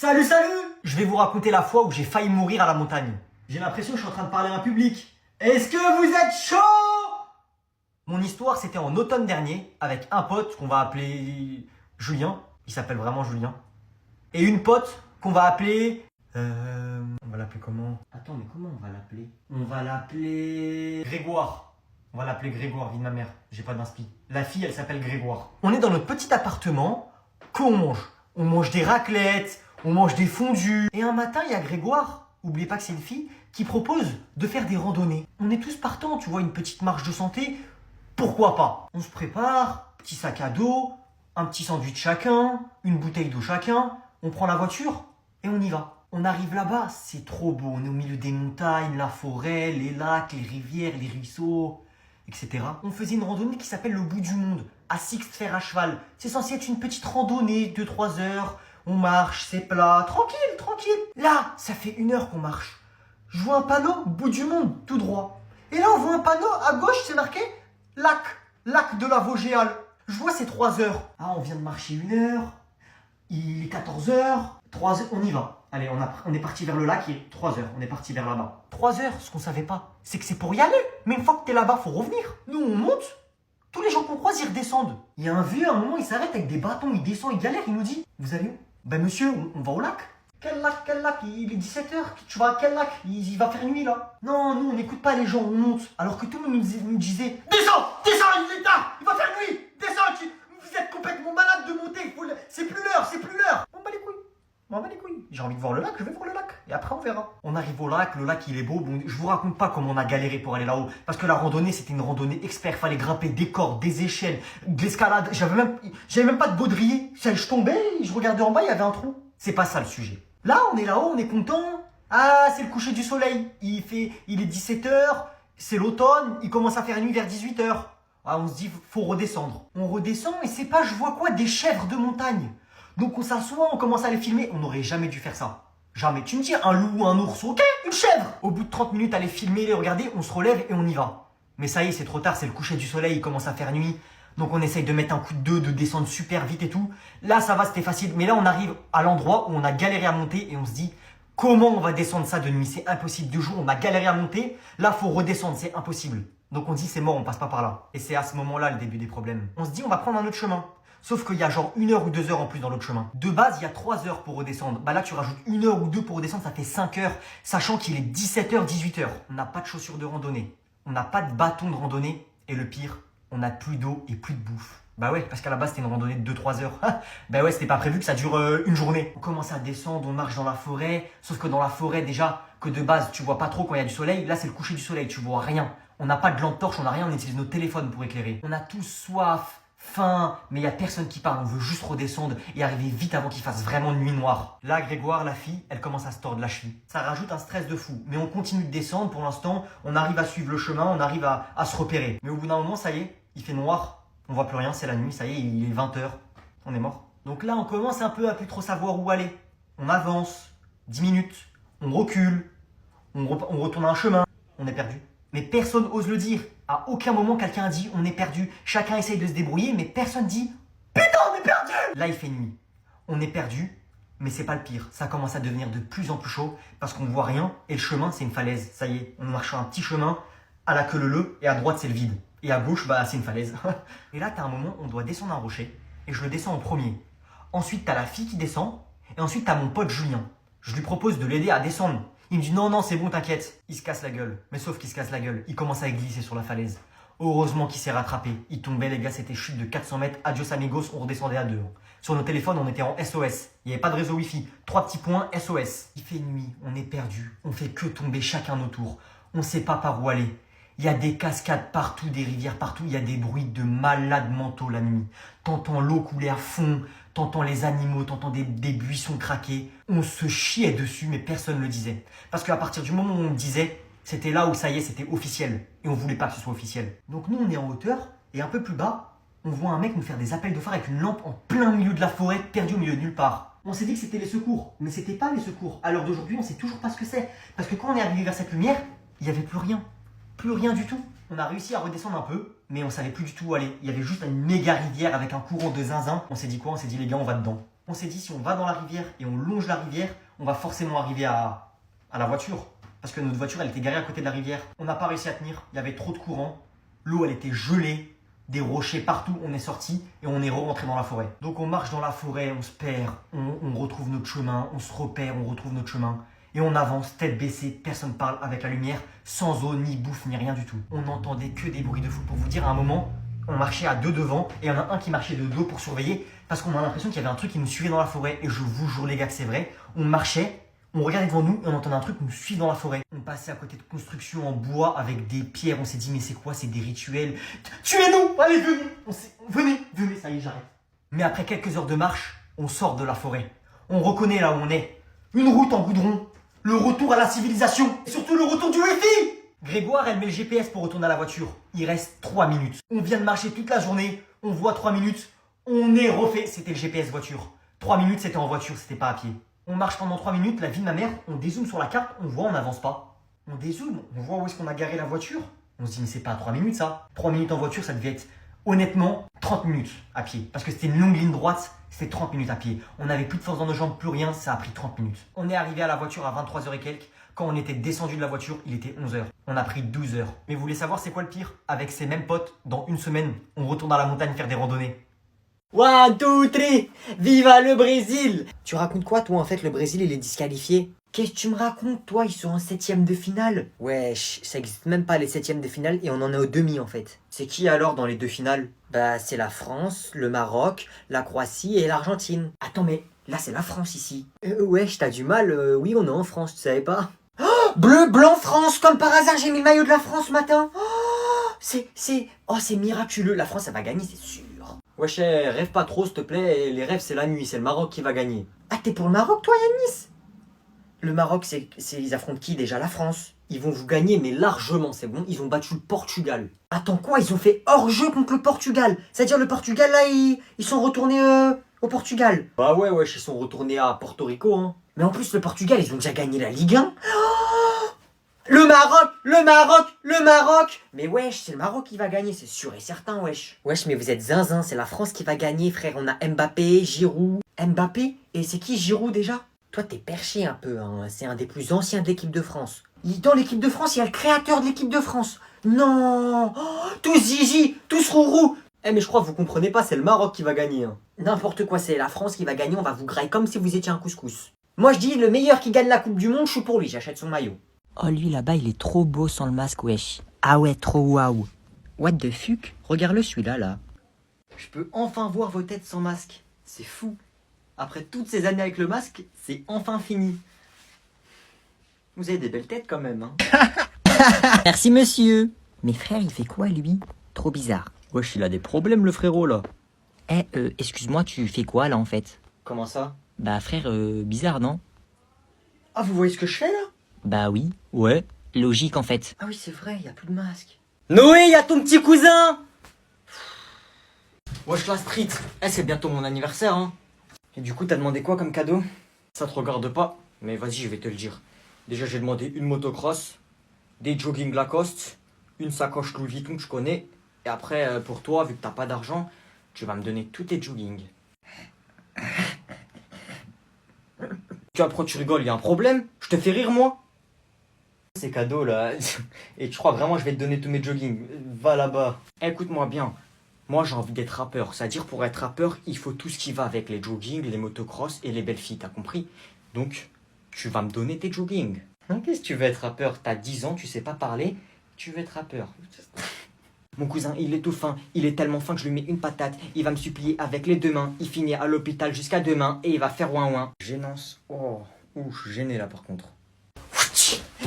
Salut, salut! Je vais vous raconter la fois où j'ai failli mourir à la montagne. J'ai l'impression que je suis en train de parler à un public. Est-ce que vous êtes chaud? Mon histoire, c'était en automne dernier avec un pote qu'on va appeler Julien. Il s'appelle vraiment Julien. Et une pote qu'on va appeler... On va l'appeler comment? Attends, mais comment on va l'appeler? On va l'appeler... Grégoire. On va l'appeler Grégoire, vie de ma mère. J'ai pas d'inspi. La fille, elle s'appelle Grégoire. On est dans notre petit appartement. Qu'on mange? On mange des raclettes, on mange des fondus. Et un matin, il y a Grégoire, oubliez pas que c'est une fille, qui propose de faire des randonnées. On est tous partants, tu vois, une petite marche de santé. Pourquoi pas? On se prépare, petit sac à dos, un petit sandwich chacun, une bouteille d'eau chacun. On prend la voiture et on y va. On arrive là-bas, c'est trop beau. On est au milieu des montagnes, la forêt, les lacs, les rivières, les ruisseaux, etc. On faisait une randonnée qui s'appelle le bout du monde, à Sixte Fer à cheval. C'est censé être une petite randonnée, 2-3 heures. On marche, c'est plat, tranquille, tranquille. Là, ça fait 1 heure qu'on marche. Je vois un panneau, bout du monde, tout droit. Et là, on voit un panneau, à gauche, c'est marqué lac, lac de la Vosgéale. Je vois, c'est 3 heures. Ah, on vient de marcher 1 heure. Il est 14 heures. 3 heures, on y va. Allez, on est parti vers le lac, il est 3 heures. On est parti vers là-bas. 3 heures, ce qu'on savait pas, c'est que c'est pour y aller. Mais une fois que t'es là-bas, faut revenir. Nous, on monte. Tous les gens qu'on croise, ils redescendent. Il y a un vieux, à un moment, il s'arrête avec des bâtons, il descend, il galère, il nous dit: vous allez où? Ben monsieur, on va au lac. Quel lac, quel lac? Il est 17h, tu vas à quel lac? Il va faire nuit là. Non, nous on n'écoute pas les gens, on monte. Alors que tout le monde nous disait: descends, descends, il est tard, il va faire nuit, descends, vous êtes complètement malade de monter, c'est plus l'heure, c'est plus l'heure. On bat les couilles. On bat les couilles. J'ai envie de voir le lac, je vais voir le lac. Et après on verra. On arrive au lac, le lac il est beau. Bon, je vous raconte pas comment on a galéré pour aller là-haut. Parce que la randonnée c'était une randonnée expert. Fallait grimper des cordes, des échelles, de l'escalade. J'avais même pas de baudrier. Je tombais, je regardais en bas, il y avait un trou. C'est pas ça le sujet. Là on est là-haut, on est content. Ah, c'est le coucher du soleil. Il est 17h, c'est l'automne, il commence à faire nuit vers 18h. Ah, on se dit, faut redescendre. On redescend et c'est pas, je vois quoi, des chèvres de montagne. Donc on s'assoit, on commence à les filmer. On n'aurait jamais dû faire ça. Jamais. Tu me dis un loup, un ours, ok, une chèvre. Au bout de 30 minutes, à les filmer, les regarder, on se relève et on y va. Mais ça y est, c'est trop tard, c'est le coucher du soleil, il commence à faire nuit. Donc on essaye de mettre un coup de 2, de descendre super vite et tout. Là, ça va, c'était facile. Mais là, on arrive à l'endroit où on a galéré à monter et on se dit: comment on va descendre ça de nuit? C'est impossible. 2 jours, on a galéré à monter. Là, faut redescendre, c'est impossible. Donc on dit: c'est mort, on passe pas par là. Et c'est à ce moment-là le début des problèmes. On se dit: on va prendre un autre chemin. Sauf qu'il y a genre 1 heure ou 2 heures en plus dans l'autre chemin. De base, il y a 3 heures pour redescendre. Bah là, tu rajoutes 1 heure ou 2 pour redescendre, ça fait 5 heures. Sachant qu'il est 17h, 18h. On n'a pas de chaussures de randonnée. On n'a pas de bâton de randonnée. Et le pire, on n'a plus d'eau et plus de bouffe. Bah ouais, parce qu'à la base, c'était une randonnée de 2-3 heures. Bah ouais, c'était pas prévu que ça dure une journée. On commence à descendre, on marche dans la forêt. Sauf que dans la forêt, déjà, que de base, tu vois pas trop quand il y a du soleil. Là, c'est le coucher du soleil, tu vois rien. On n'a pas de lampe torche, on n'a rien, on utilise nos téléphones pour éclairer. On a tous soif, faim, mais il n'y a personne qui parle. On veut juste redescendre et arriver vite avant qu'il fasse vraiment nuit noire. Là, Grégoire, la fille, elle commence à se tordre la cheville. Ça rajoute un stress de fou. Mais on continue de descendre. Pour l'instant, on arrive à suivre le chemin, on arrive à se repérer. Mais au bout d'un moment, ça y est, il fait noir. On voit plus rien, c'est la nuit, ça y est, il est 20h. On est mort. Donc là, on commence un peu à plus trop savoir où aller. On avance, 10 minutes, on recule, on retourne un chemin. On est perdu. Mais personne ose le dire. À aucun moment, quelqu'un a dit: on est perdu. Chacun essaye de se débrouiller, mais personne dit: putain, on est perdu. Là, il fait nuit. On est perdu, mais c'est pas le pire. Ça commence à devenir de plus en plus chaud parce qu'on voit rien et le chemin, c'est une falaise. Ça y est, on marche sur un petit chemin à la queue leu et à droite, c'est le vide. Et à gauche, bah, c'est une falaise. Et là, t'as un moment, on doit descendre un rocher et je le descends en premier. Ensuite, t'as la fille qui descend et ensuite, t'as mon pote Julien. Je lui propose de l'aider à descendre. Il me dit: non, non, c'est bon, t'inquiète. Il se casse la gueule. Mais sauf qu'il se casse la gueule, il commence à glisser sur la falaise. Heureusement qu'il s'est rattrapé. Il tombait, les gars, c'était chute de 400 mètres. Adios amigos, on redescendait à 2. Sur nos téléphones, on était en SOS. Il n'y avait pas de réseau Wi-Fi. 3 petits points, SOS. Il fait nuit, on est perdu. On fait que tomber chacun nos tours. On sait pas par où aller. Il y a des cascades partout, des rivières partout. Il y a des bruits de malades mentaux la nuit. T'entends l'eau couler à fond. T'entends les animaux, t'entends des buissons craquer. On se chiait dessus, mais personne ne le disait. Parce qu'à partir du moment où on le disait, c'était là où ça y est, c'était officiel. Et on voulait pas que ce soit officiel. Donc nous, on est en hauteur, et un peu plus bas, on voit un mec nous faire des appels de phare avec une lampe en plein milieu de la forêt, perdu au milieu de nulle part. On s'est dit que c'était les secours, mais c'était pas les secours. À l'heure d'aujourd'hui, on sait toujours pas ce que c'est. Parce que quand on est arrivé vers cette lumière, il y avait plus rien. Plus rien du tout. On a réussi à redescendre un peu, mais on savait plus du tout où aller. Il y avait juste une méga rivière avec un courant de zinzin. On s'est dit quoi? On s'est dit: les gars, on va dedans. On s'est dit, si on va dans la rivière et on longe la rivière, on va forcément arriver à la voiture. Parce que notre voiture, elle était garée à côté de la rivière. On n'a pas réussi à tenir, il y avait trop de courant. L'eau, elle était gelée, des rochers partout. On est sorti et on est rentré dans la forêt. Donc on marche dans la forêt, on se perd, on retrouve notre chemin, on se repère, on retrouve notre chemin. Et on avance, tête baissée, personne parle, avec la lumière, sans eau, ni bouffe, ni rien du tout. On n'entendait que des bruits de fou. Pour vous dire, à un moment, on marchait à deux devant et il y en a un qui marchait de dos pour surveiller parce qu'on a l'impression qu'il y avait un truc qui nous suivait dans la forêt. Et je vous jure les gars que c'est vrai, on marchait, on regardait devant nous et on entendait un truc nous suivre dans la forêt. On passait à côté de constructions en bois avec des pierres, on s'est dit mais c'est quoi, c'est des rituels. Tuez-nous, allez venez, venez, ça y est j'arrête. Mais après quelques heures de marche, on sort de la forêt. On reconnaît là où on est. Une route en goudron. Le retour à la civilisation. Et surtout le retour du Wi-Fi. Grégoire, elle met le GPS pour retourner à la voiture. Il reste 3 minutes. On vient de marcher toute la journée. On voit 3 minutes. On est refait. C'était le GPS voiture. 3 minutes, c'était en voiture, c'était pas à pied. On marche pendant 3 minutes, la vie de ma mère, on dézoome sur la carte, on voit, on n'avance pas. On dézoome, on voit où est-ce qu'on a garé la voiture. On se dit, mais c'est pas 3 minutes ça. 3 minutes en voiture, ça devait être honnêtement 30 minutes à pied. Parce que c'était une longue ligne droite, c'était 30 minutes à pied. On n'avait plus de force dans nos jambes, plus rien, ça a pris 30 minutes. On est arrivé à la voiture à 23h et quelques. Quand on était descendu de la voiture, il était 11h. On a pris 12 heures. Mais vous voulez savoir c'est quoi le pire? Avec ces mêmes potes, dans une semaine, on retourne à la montagne faire des randonnées. 1, 2, 3, viva le Brésil! Tu racontes quoi toi en fait, le Brésil il est disqualifié? Qu'est-ce que tu me racontes toi, ils sont en 7ème de finale? Wesh, ça existe même pas les 7ème de finale et on en est au demi en fait. C'est qui alors dans les deux finales? Bah c'est la France, le Maroc, la Croatie et l'Argentine. Attends mais là c'est la France ici. Wesh t'as du mal, oui on est en France, tu savais pas? Oh, bleu, blanc, France, comme par hasard j'ai mis le maillot de la France ce matin. Oh, c'est miraculeux, la France elle va gagner c'est sûr. Wesh, rêve pas trop s'il te plaît, les rêves c'est la nuit, c'est le Maroc qui va gagner. Ah t'es pour le Maroc toi Yanis? Le Maroc ils affrontent qui déjà? La France. Ils vont vous gagner mais largement, c'est bon, ils ont battu le Portugal. Attends quoi, ils ont fait hors-jeu contre le Portugal? C'est-à-dire le Portugal là, ils sont retournés au Portugal? Bah ouais, wesh, ils sont retournés à Porto Rico hein. Mais en plus le Portugal, ils ont déjà gagné la Ligue 1. Le Maroc, le Maroc, le Maroc. Mais wesh, c'est le Maroc qui va gagner, c'est sûr et certain, wesh. Wesh, mais vous êtes zinzin, c'est la France qui va gagner, frère. On a Mbappé, Giroud. Mbappé? Et c'est qui Giroud déjà? Toi, t'es perché un peu, hein. C'est un des plus anciens de l'équipe de France. Dans l'équipe de France, il y a le créateur de l'équipe de France. Non, oh, tous Gigi, tous Rourou. Eh mais je crois que vous comprenez pas, c'est le Maroc qui va gagner. Hein. N'importe quoi, c'est la France qui va gagner, on va vous grailler comme si vous étiez un couscous. Moi je dis, le meilleur qui gagne la Coupe du Monde, je suis pour lui, j'achète son maillot. Oh lui là-bas il est trop beau sans le masque wesh. Ah ouais trop waouh. What the fuck? Regarde-le celui-là là. Je peux enfin voir vos têtes sans masque. C'est fou. Après toutes ces années avec le masque, c'est enfin fini. Vous avez des belles têtes quand même hein. Merci monsieur. Mais frère il fait quoi lui? Trop bizarre. Wesh il a des problèmes le frérot là. Eh excuse-moi tu fais quoi là en fait? Comment ça? Bah frère bizarre non? Ah vous voyez ce que je fais là? Bah oui. Ouais. Logique en fait. Ah oui c'est vrai, y a plus de masque. Noé, y a ton petit cousin. Wesh la street. Eh c'est bientôt mon anniversaire hein. Et du coup t'as demandé quoi comme cadeau? Ça te regarde pas, mais vas-y je vais te le dire. Déjà j'ai demandé une motocross, des jogging Lacoste, une sacoche Louis Vuitton que je connais. Et après pour toi, vu que t'as pas d'argent, tu vas me donner tous tes jogging. Tu vois pourquoi tu rigoles, y a un problème? Je te fais rire moi? Ces cadeaux là. Et tu crois vraiment que je vais te donner tous mes jogging? Va là-bas. Écoute-moi bien. Moi j'ai envie d'être rappeur. C'est-à-dire pour être rappeur, il faut tout ce qui va avec les jogging, les motocross et les belles filles, t'as compris? Donc, tu vas me donner tes jogging. Hein, qu'est-ce que tu veux être rappeur? T'as 10 ans, tu sais pas parler, tu veux être rappeur. Mon cousin, il est tout fin. Il est tellement fin que je lui mets une patate. Il va me supplier avec les deux mains. Il finit à l'hôpital jusqu'à demain et il va faire ouin ouin. Gênance. Oh, ouh, je suis gêné là par contre.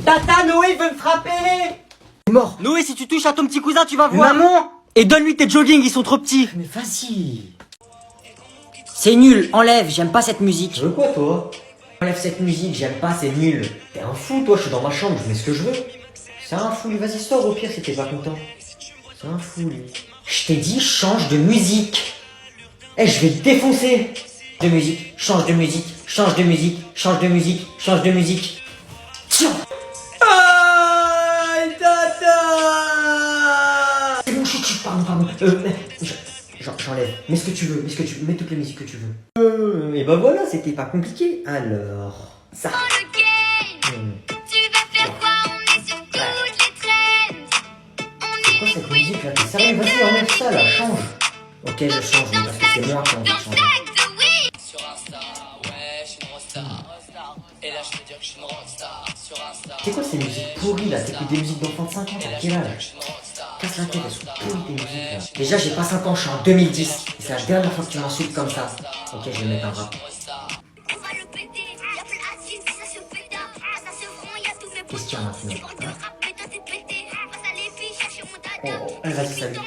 Tata, Noé veut me frapper! Mort. Noé, si tu touches à ton petit cousin, tu vas voir. Maman! Et donne-lui tes jogging, ils sont trop petits. Mais vas-y. C'est nul, enlève, j'aime pas cette musique. Tu veux quoi toi? Enlève cette musique, j'aime pas, c'est nul. T'es un fou toi, je suis dans ma chambre, je mets ce que je veux. C'est un fou, lui, vas-y sors au pire si t'es pas content. C'est un fou lui. Je t'ai dit change de musique. Eh je vais te défoncer. De musique, change de musique, change de musique, change de musique, change de musique. Tiens. Aïe tata. C'est bon, chut, pardon. J'enlève. Mets ce que tu veux, mets toutes les musiques que tu veux. Et bah voilà, c'était pas compliqué. Alors, ça. C'est quoi cette musique là? T'es sérieux? Vas-y, enlève ça là, change. Ok, je change, mais parce que c'est moi qui ai envie de changer. C'est quoi ces musiques pourries là? T'écoutes des musiques d'enfants de 5 ans, t'as quel âge? Casse la tête, elles sont pourries tes musiques là. Déjà, j'ai pas 5 ans, je suis en 2010. Et c'est la dernière fois que tu m'insultes comme ça. Ok, je vais mettre un rap. Question maintenant. Oh, vas-y, salut.